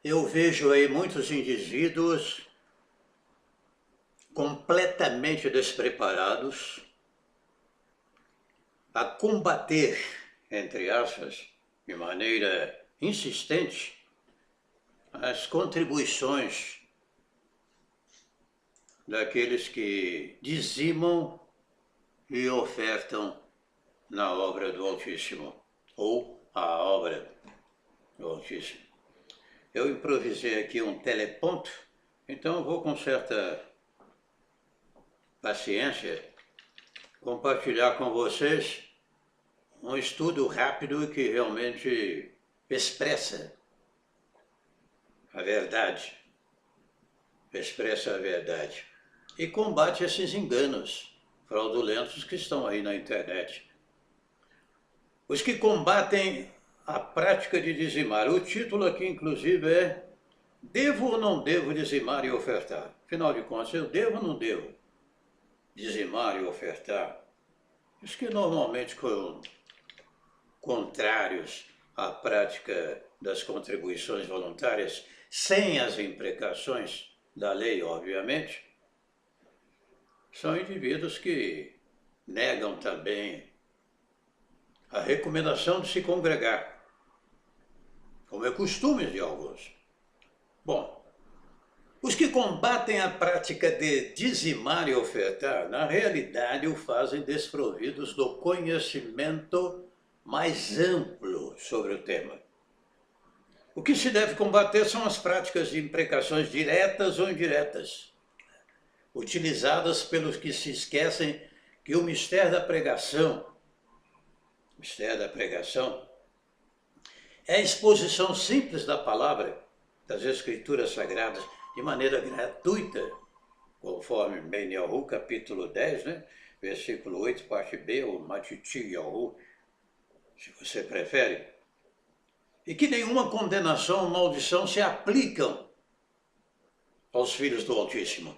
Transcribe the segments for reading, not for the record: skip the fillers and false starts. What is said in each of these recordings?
Eu vejo aí muitos indivíduos completamente despreparados a combater, entre aspas, de maneira insistente, as contribuições daqueles que dizimam e ofertam na obra do Altíssimo, ou a obra do Altíssimo. Eu improvisei aqui um teleponto, então vou com certa paciência compartilhar com vocês um estudo rápido que realmente expressa a verdade, e combate esses enganos fraudulentos que estão aí na internet. Os que combatem a prática de dizimar. O título aqui, inclusive, é Devo ou não devo dizimar e ofertar? Afinal de contas, eu devo ou não devo dizimar e ofertar? Os que normalmente foram contrários à prática das contribuições voluntárias, sem as imprecações da lei, obviamente, são indivíduos que negam também a recomendação de se congregar, como é costume de alguns. Bom, os que combatem a prática de dizimar e ofertar, na realidade o fazem desprovidos do conhecimento mais amplo sobre o tema. O que se deve combater são as práticas de imprecações diretas ou indiretas, utilizadas pelos que se esquecem que o mistério da pregação é a exposição simples da palavra, das Escrituras Sagradas, de maneira gratuita, conforme Meniahu, capítulo 10, né? Versículo 8, parte B, ou Matitiyahu, se você prefere, e que nenhuma condenação ou maldição se aplicam aos filhos do Altíssimo.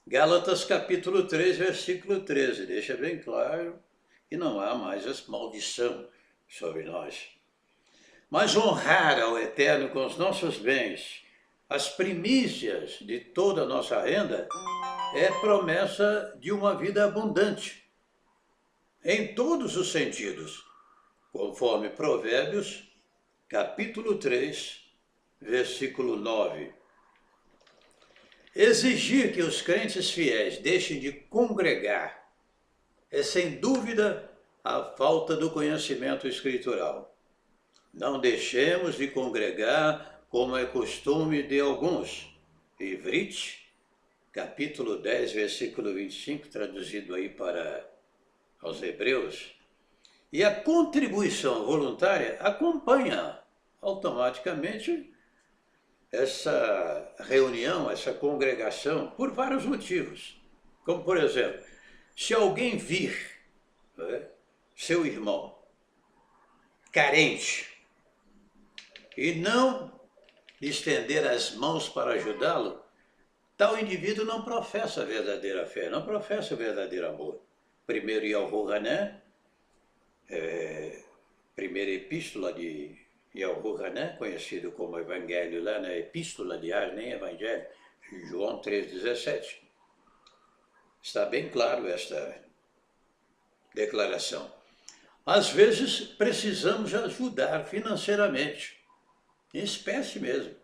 Gálatas capítulo 3, versículo 13, deixa bem claro que não há mais essa maldição sobre nós. Mas honrar ao Eterno com os nossos bens, as primícias de toda a nossa renda, é promessa de uma vida abundante, em todos os sentidos, conforme Provérbios, capítulo 3, versículo 9. Exigir que os crentes fiéis deixem de congregar é, sem dúvida, a falta do conhecimento escritural. Não deixemos de congregar como é costume de alguns. Ivrit, capítulo 10, versículo 25, traduzido aí para aos Hebreus. E a contribuição voluntária acompanha automaticamente essa reunião, essa congregação, por vários motivos. Como, por exemplo, se alguém vir, né, seu irmão carente e não estender as mãos para ajudá-lo, tal indivíduo não professa a verdadeira fé, não professa o verdadeiro amor. Primeiro Yahu-Hané, primeira epístola de Yahu-Hané, conhecido como Evangelho lá na Epístola de nem Evangelho, João 3,17. Está bem claro esta declaração. Às vezes precisamos ajudar financeiramente, em espécie mesmo.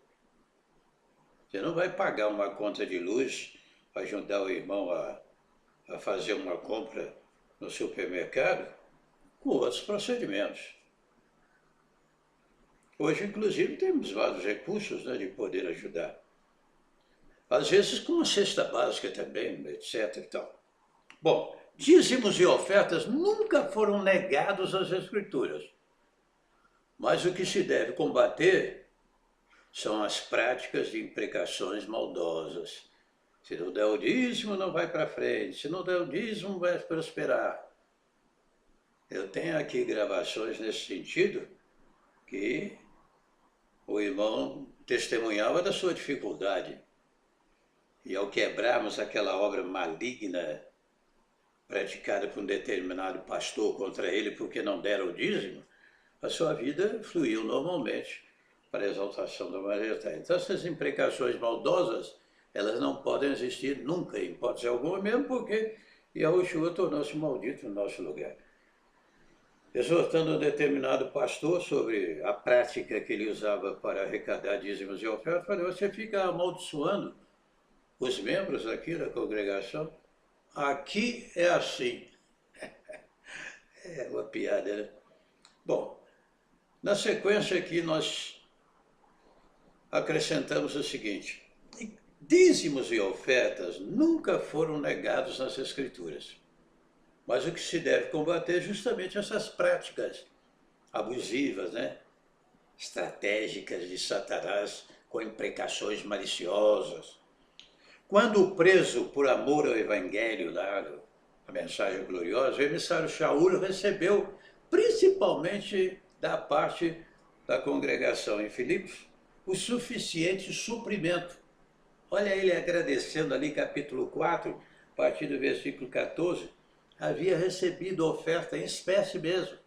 Você não vai pagar uma conta de luz para ajudar o irmão a fazer uma compra no supermercado com outros procedimentos. Hoje, inclusive, temos vários recursos, né, de poder ajudar. Às vezes com uma cesta básica também, etc. e tal. Bom, dízimos e ofertas nunca foram negados às Escrituras. Mas o que se deve combater são as práticas de imprecações maldosas. Se não der o dízimo, não vai para frente. Se não der o dízimo, vai prosperar. Eu tenho aqui gravações nesse sentido que o irmão testemunhava da sua dificuldade. E ao quebrarmos aquela obra maligna praticada por um determinado pastor contra ele porque não deram o dízimo, a sua vida fluiu normalmente. para a exaltação da majestade. Então essas imprecações maldosas, elas não podem existir nunca, em hipótese alguma, mesmo porque Yahushua tornou-se maldito no nosso lugar. Exortando um determinado pastor sobre a prática que ele usava para arrecadar dízimos e ofertas, falei, você fica amaldiçoando os membros aqui da congregação? Aqui é assim. É uma piada, né? Bom, na sequência aqui nós acrescentamos o seguinte: dízimos e ofertas nunca foram negados nas Escrituras. Mas o que se deve combater é justamente essas práticas abusivas, né? Estratégicas de Satanás, com imprecações maliciosas. Quando preso por amor ao Evangelho, lá, a mensagem gloriosa, o emissário Shaul recebeu, principalmente da parte da congregação em Filipos, o suficiente suprimento. Olha ele agradecendo ali, capítulo 4, a partir do versículo 14, havia recebido oferta em espécie mesmo,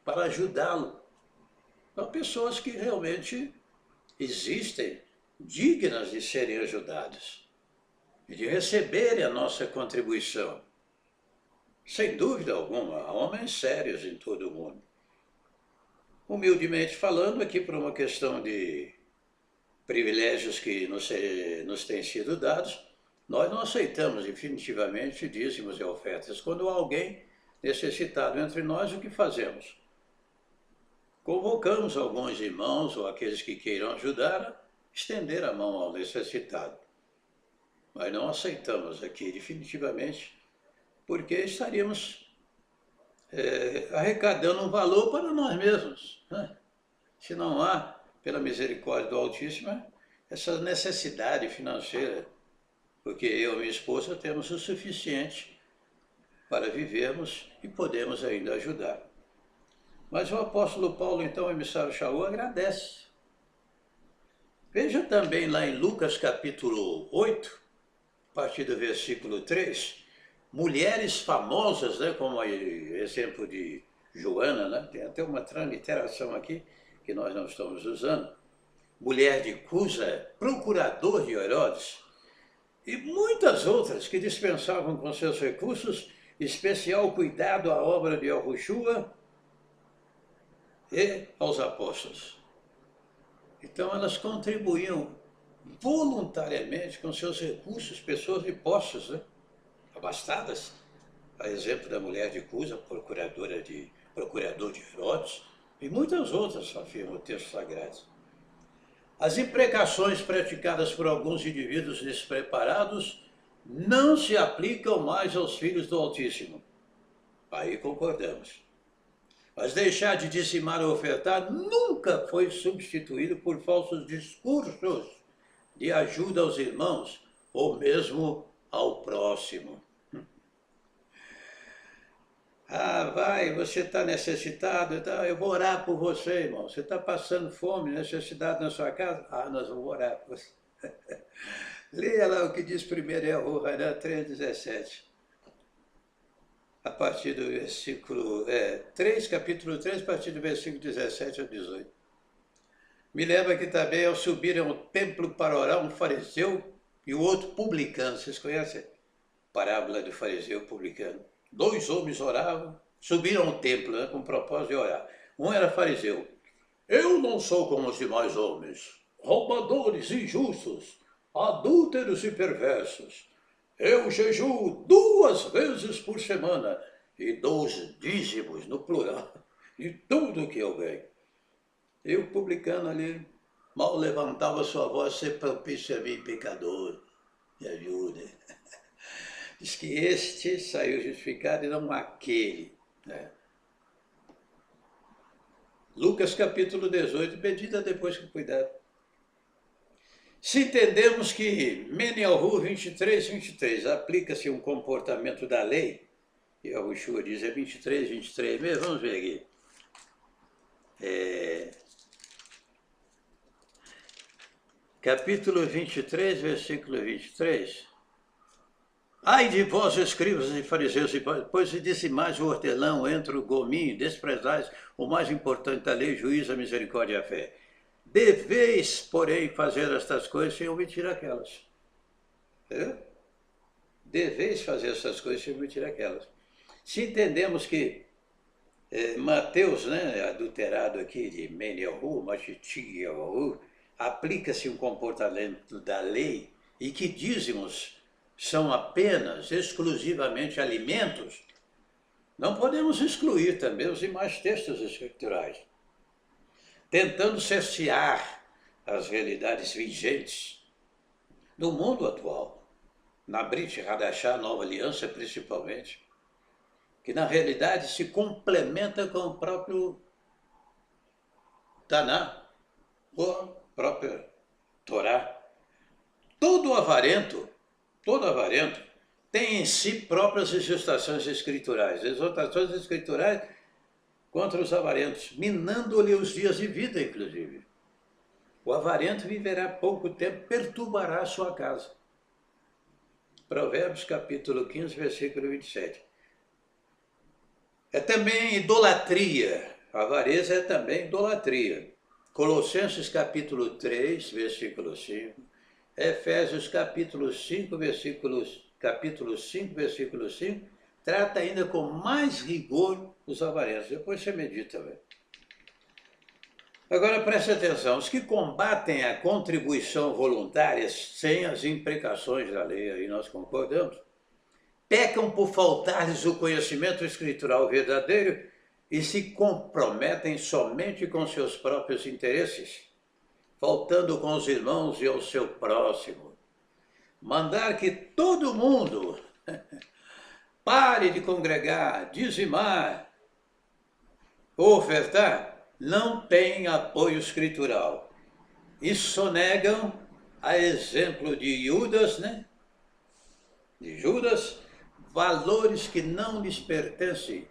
para ajudá-lo. São pessoas que realmente existem, dignas de serem ajudadas e de receberem a nossa contribuição. Sem dúvida alguma, há homens sérios em todo o mundo. Humildemente falando, aqui por uma questão de privilégios que nos têm sido dados, nós não aceitamos definitivamente dízimos e ofertas. Quando há alguém necessitado entre nós, o que fazemos? Convocamos alguns irmãos ou aqueles que queiram ajudar a estender a mão ao necessitado. Mas não aceitamos aqui definitivamente, porque estaríamos arrecadando um valor para nós mesmos, né? Se não há, pela misericórdia do Altíssimo, essa necessidade financeira, porque eu e minha esposa temos o suficiente para vivermos e podemos ainda ajudar. Mas o apóstolo Paulo, então, o emissário Shaul, agradece. Veja também lá em Lucas capítulo 8, a partir do versículo 3, mulheres famosas, né, como o exemplo de Joana, né, tem até uma transliteração aqui que nós não estamos usando, mulher de Cusa, procurador de Herodes, e muitas outras que dispensavam com seus recursos especial cuidado à obra de Yahushua e aos apóstolos. Então elas contribuíam voluntariamente com seus recursos, pessoas de posses, né? Abastadas, a exemplo da mulher de Cusa, procurador de Herodes, e muitas outras, afirma o texto sagrado. As imprecações praticadas por alguns indivíduos despreparados não se aplicam mais aos filhos do Altíssimo. Aí concordamos. Mas deixar de dizimar ou ofertar nunca foi substituído por falsos discursos de ajuda aos irmãos ou mesmo ao próximo. Ah, vai, você está necessitado, então eu vou orar por você, irmão. Você está passando fome, necessidade na sua casa? Ah, nós vamos orar por você. Leia lá o que diz primeiro Yahushua 3,17. A partir do versículo 3, capítulo 3, a partir do versículo 17 ao 18. Me lembra que também ao subirem ao templo para orar, um fariseu e o outro publicano. Vocês conhecem a parábola do fariseu e publicano? Dois homens oravam, subiram ao templo, né, com o propósito de orar. Um era fariseu. Eu não sou como os demais homens, roubadores, injustos, adúlteros e perversos. Eu jejuo 2 vezes por semana e dou os dízimos, no plural, de tudo que eu ganho. E o publicano ali mal levantava sua voz: ser propício a mim, pecador, me ajuda. Diz que este saiu justificado e não aquele, né? Lucas capítulo 18, medida depois que cuidado. Se entendemos que Meniahu 23 aplica-se um comportamento da lei, e Yahushua diz 23 mesmo, vamos ver aqui. Capítulo 23, versículo 23. Ai de vós, escribas e fariseus, pois se disse mais o hortelão, entre o gominho, desprezais o mais importante da lei, juízo, a misericórdia e a fé. Deveis, porém, fazer estas coisas sem omitir aquelas. Entendeu? Deveis fazer essas coisas sem omitir aquelas. Se entendemos que Mateus, né, adulterado aqui de Meniahu, Machitiahu, aplica-se um comportamento da lei e que dízimos são apenas, exclusivamente alimentos, não podemos excluir também os demais textos escriturais, tentando cercear as realidades vigentes do mundo atual, na Brit Hadashah, Nova Aliança principalmente, que na realidade se complementa com o próprio Taná, ou a própria Torá. Todo avarento tem em si próprias exortações escriturais contra os avarentos, minando-lhe os dias de vida, inclusive. O avarento viverá pouco tempo, perturbará a sua casa. Provérbios capítulo 15, versículo 27. É também idolatria. A avareza é também idolatria. Colossenses capítulo 3, versículo 5. Efésios capítulo 5, versículo 5, trata ainda com mais rigor os avarentos. Depois você medita, velho. Agora preste atenção, os que combatem a contribuição voluntária sem as imprecações da lei, aí nós concordamos, pecam por faltar-lhes o conhecimento escritural verdadeiro e se comprometem somente com seus próprios interesses, faltando com os irmãos e ao seu próximo. Mandar que todo mundo pare de congregar, dizimar, ofertar, não tem apoio escritural. E sonegam, a exemplo de Judas, né? De Judas, valores que não lhes pertencem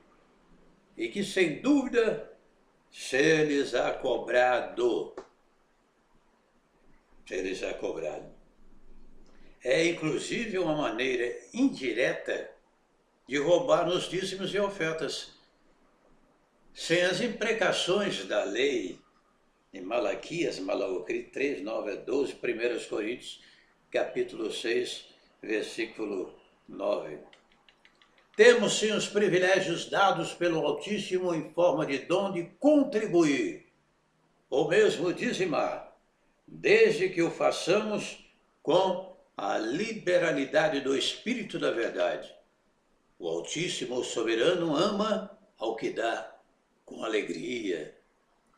e que, sem dúvida, se-lhes-á cobrado. Se-lhes-á cobrado. É, inclusive, uma maneira indireta de roubar nos dízimos e ofertas. Sem as imprecações da lei, em Malaquias, Malachi 3, 9 a 12, 1 Coríntios, capítulo 6, versículo 9. Temos sim os privilégios dados pelo Altíssimo em forma de dom de contribuir, ou mesmo dizimar, desde que o façamos com a liberalidade do Espírito da verdade. O Altíssimo, o Soberano, ama ao que dá com alegria,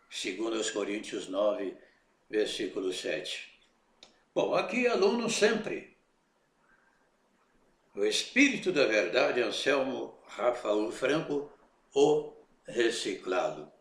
segundo os Coríntios 9, versículo 7. Bom, aqui aluno sempre. O Espírito da Verdade, Anselmo Rafael Franco, o Reciclado.